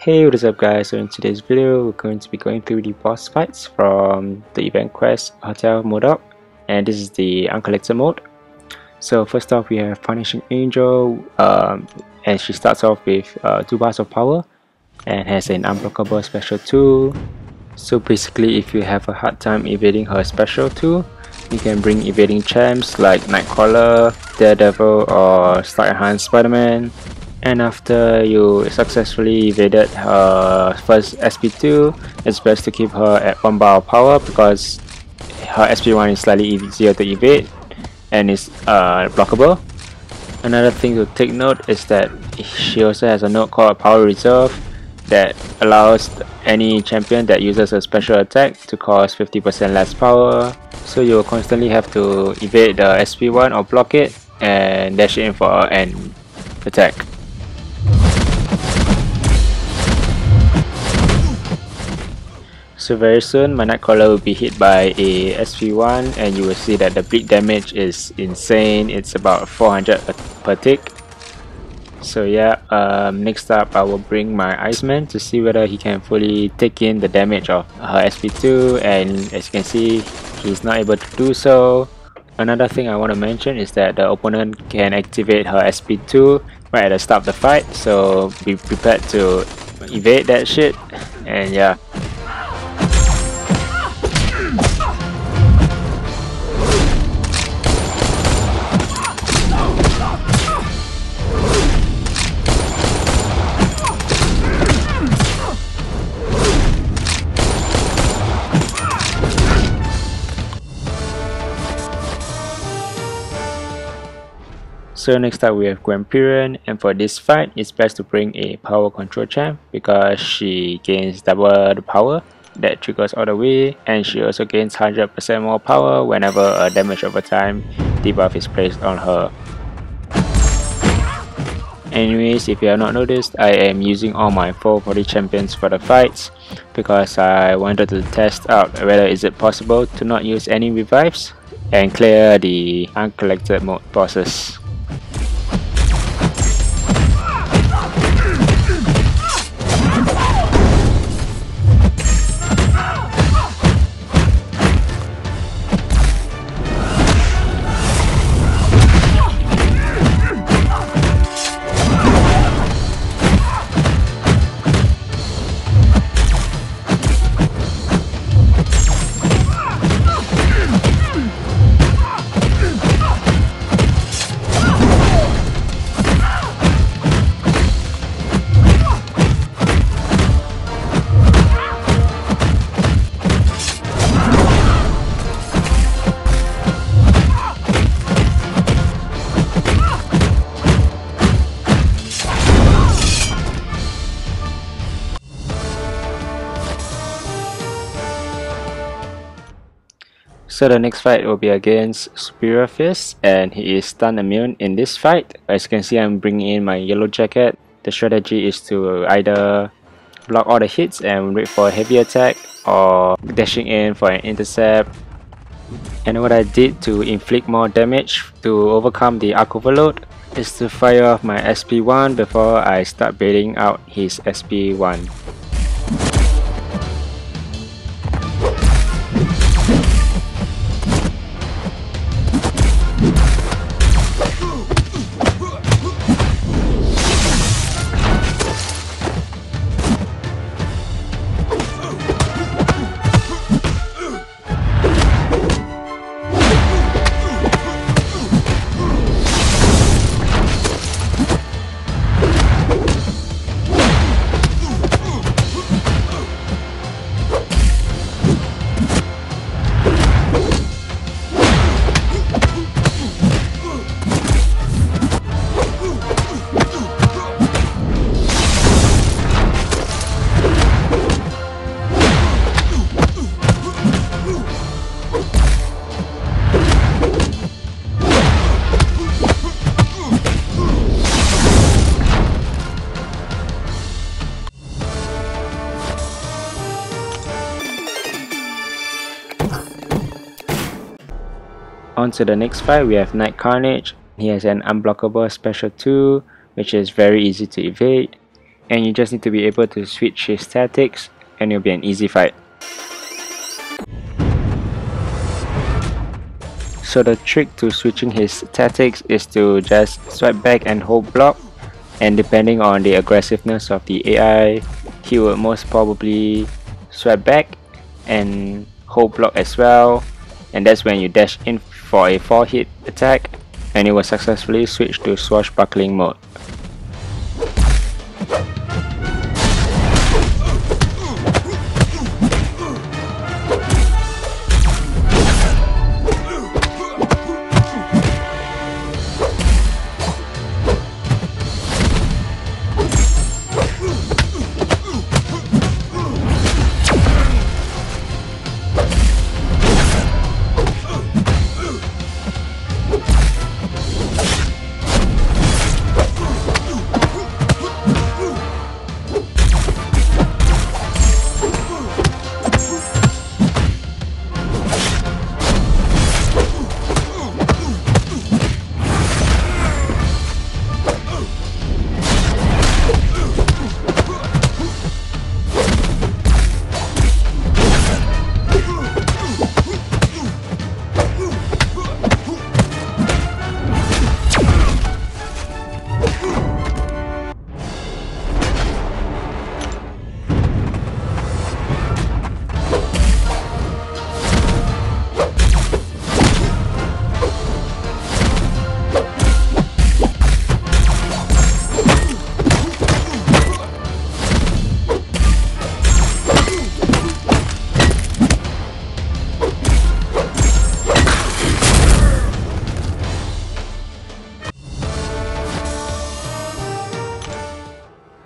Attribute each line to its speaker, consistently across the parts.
Speaker 1: Hey, what is up guys? So in today's video we're going to be going through the boss fights from the event quest Hotel M.O.D.O.K, and this is the Uncollected mode. So first off we have Punishing Angel, and she starts off with 2 bars of power and has an unblockable special 2. So basically if you have a hard time evading her special 2, you can bring evading champs like Nightcrawler, Daredevil or Stark Enhanced Spider-Man. And after you successfully evaded her first SP2, it's best to keep her at 1 bar of power because her SP1 is slightly easier to evade and is blockable. Another thing to take note is that she also has a node called Power Reserve that allows any champion that uses a special attack to cost 50% less power. So you will constantly have to evade the SP1 or block it and dash in for an attack. So very soon my Nightcrawler will be hit by a SP1 and you will see that the bleed damage is insane. It's about 400 per tick. So yeah, next up I will bring my Iceman to see whether he can fully take in the damage of her SP2, and as you can see he's not able to do so. Another thing I want to mention is that the opponent can activate her SP2 right at the start of the fight, so be prepared to evade that shit. And yeah. So next up we have Vampirian, and for this fight it's best to bring a power control champ because she gains double the power that triggers all the way, and she also gains 100% more power whenever a damage over time debuff is placed on her. Anyways, if you have not noticed, I am using all my 440 champions for the fights because I wanted to test out whether is it possible to not use any revives and clear the Uncollected mode bosses. So the next fight will be against Spiritus, and he is stun immune in this fight. As you can see, I'm bringing in my yellow jacket. The strategy is to either block all the hits and wait for a heavy attack, or dashing in for an intercept. And what I did to inflict more damage to overcome the arc overload is to fire off my SP1 before I start baiting out his SP1. On to the next fight, we have Carnage. He has an unblockable special 2, which is very easy to evade. and you just need to be able to switch his tactics, and it'll be an easy fight. So the trick to switching his tactics is to just swipe back and hold block, and depending on the aggressiveness of the AI, he would most probably swipe back and hold block as well, and that's when you dash in for a 4-hit attack, and it will successfully switch to swashbuckling mode.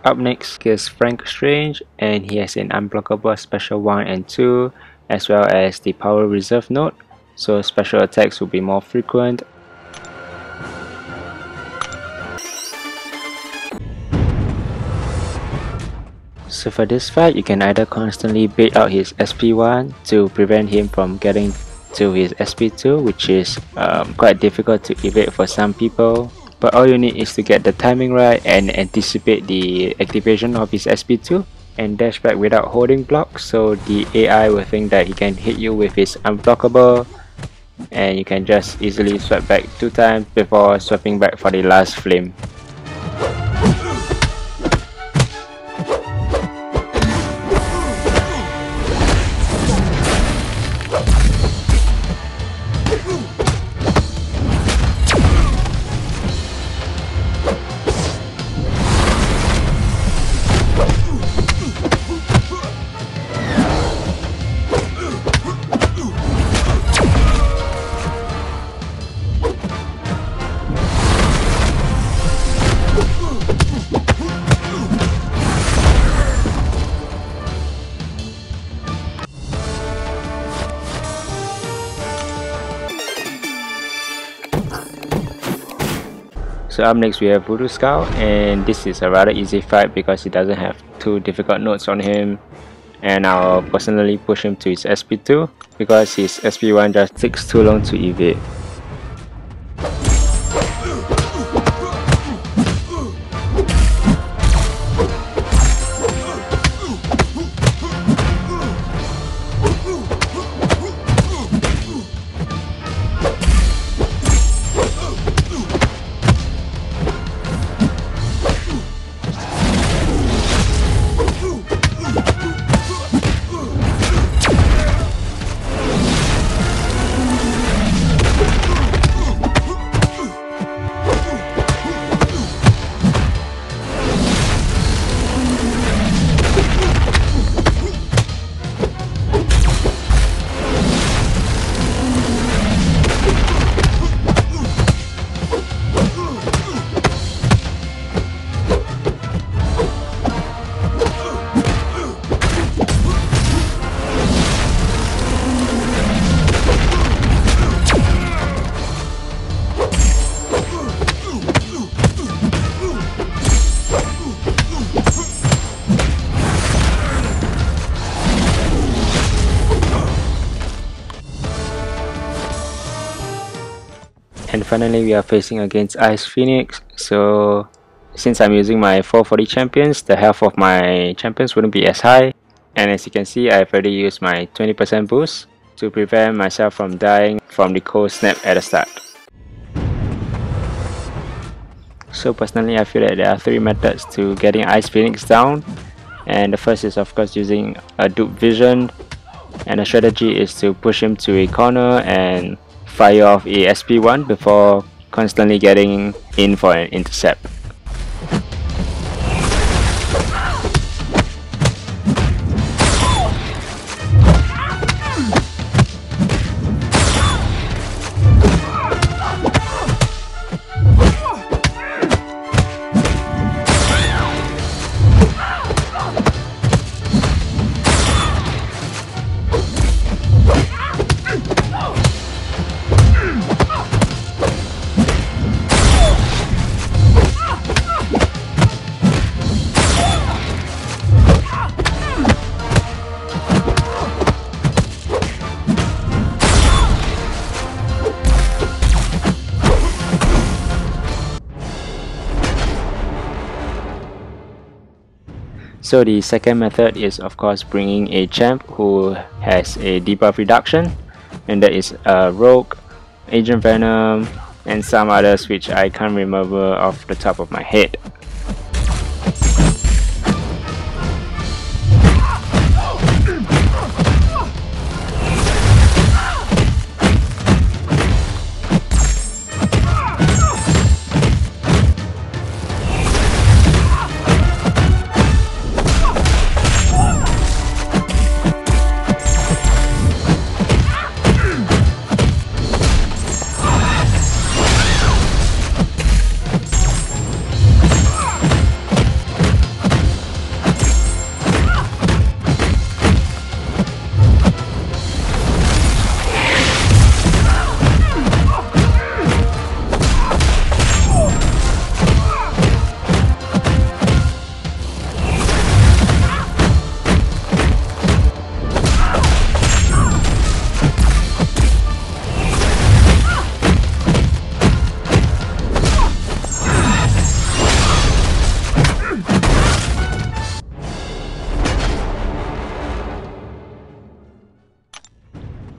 Speaker 1: Up next is Frank Strange, and he has an unblockable special 1 and 2, as well as the power reserve node, so special attacks will be more frequent. So for this fight, you can either constantly bait out his SP1 to prevent him from getting to his SP2, which is quite difficult to evade for some people. But all you need is to get the timing right and anticipate the activation of his SP2 and dash back without holding block, so the AI will think that he can hit you with his unblockable, and you can just easily swipe back 2 times before swapping back for the last flame. So up next we have Buddhist Cow, and this is a rather easy fight because he doesn't have too difficult nodes on him, and I'll personally push him to his SP2 because his SP1 just takes too long to evade. And finally we are facing against Ice Phoenix, so since I'm using my 440 champions, the health of my champions wouldn't be as high. And as you can see, I've already used my 20% boost to prevent myself from dying from the cold snap at the start. So personally, I feel that there are 3 methods to getting Ice Phoenix down. And the first is of course using a dupe vision. And the strategy is to push him to a corner and fire off a SP1 before constantly getting in for an intercept. So the second method is of course bringing a champ who has a debuff reduction, and that is Rogue, Agent Venom, and some others which I can't remember off the top of my head.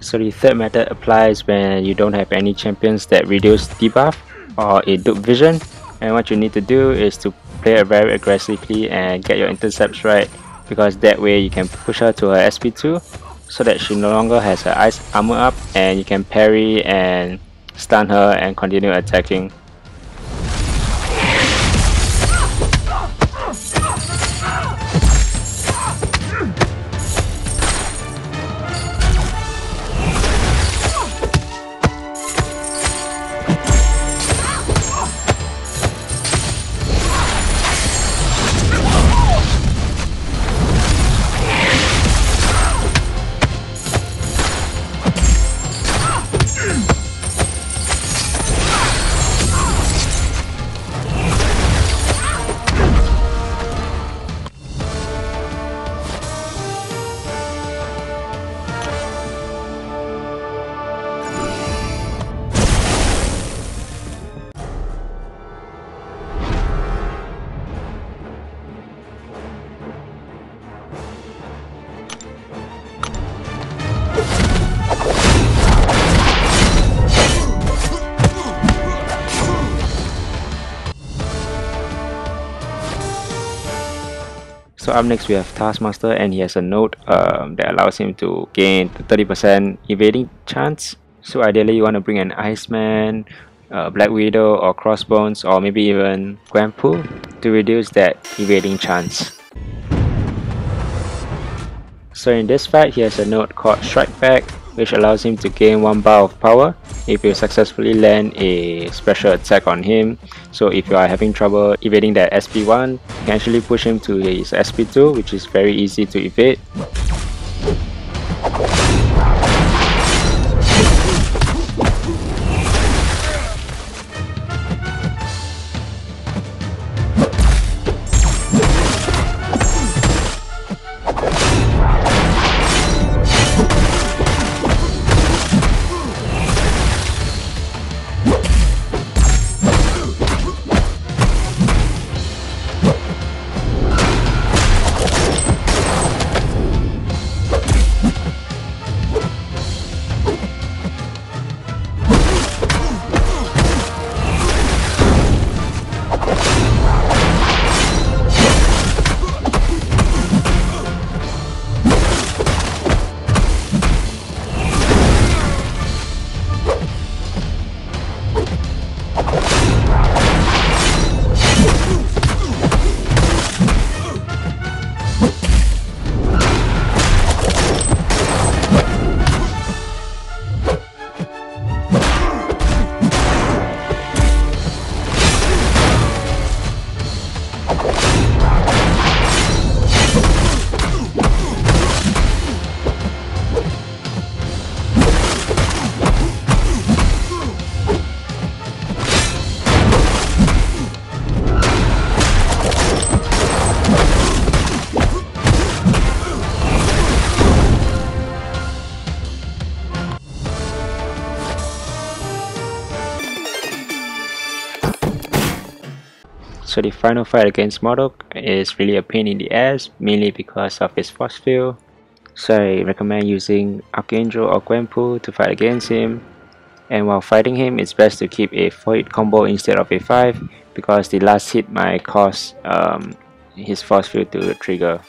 Speaker 1: So the third method applies when you don't have any champions that reduce debuff or a dupe vision, and what you need to do is to play it very aggressively and get your intercepts right, because that way you can push her to her SP2 so that she no longer has her ice armor up, and you can parry and stun her and continue attacking. So up next we have Taskmaster, and he has a node that allows him to gain 30% evading chance. So ideally you want to bring an Iceman, Black Widow, or Crossbones, or maybe even Gwenpool to reduce that evading chance. So in this fight he has a node called Strike Back, which allows him to gain 1 bar of power if you successfully land a special attack on him. So if you are having trouble evading that SP1, you can actually push him to his SP2, which is very easy to evade. So the final fight against M.O.D.O.K is really a pain in the ass, mainly because of his force field. So I recommend using Archangel or Gwenpool to fight against him. And while fighting him, it's best to keep a 4-hit combo instead of a 5, because the last hit might cause his force field to trigger.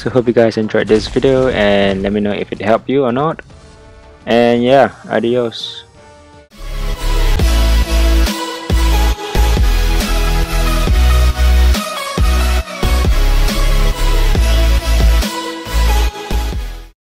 Speaker 1: So hope you guys enjoyed this video and let me know if it helped you or not. And yeah, adios.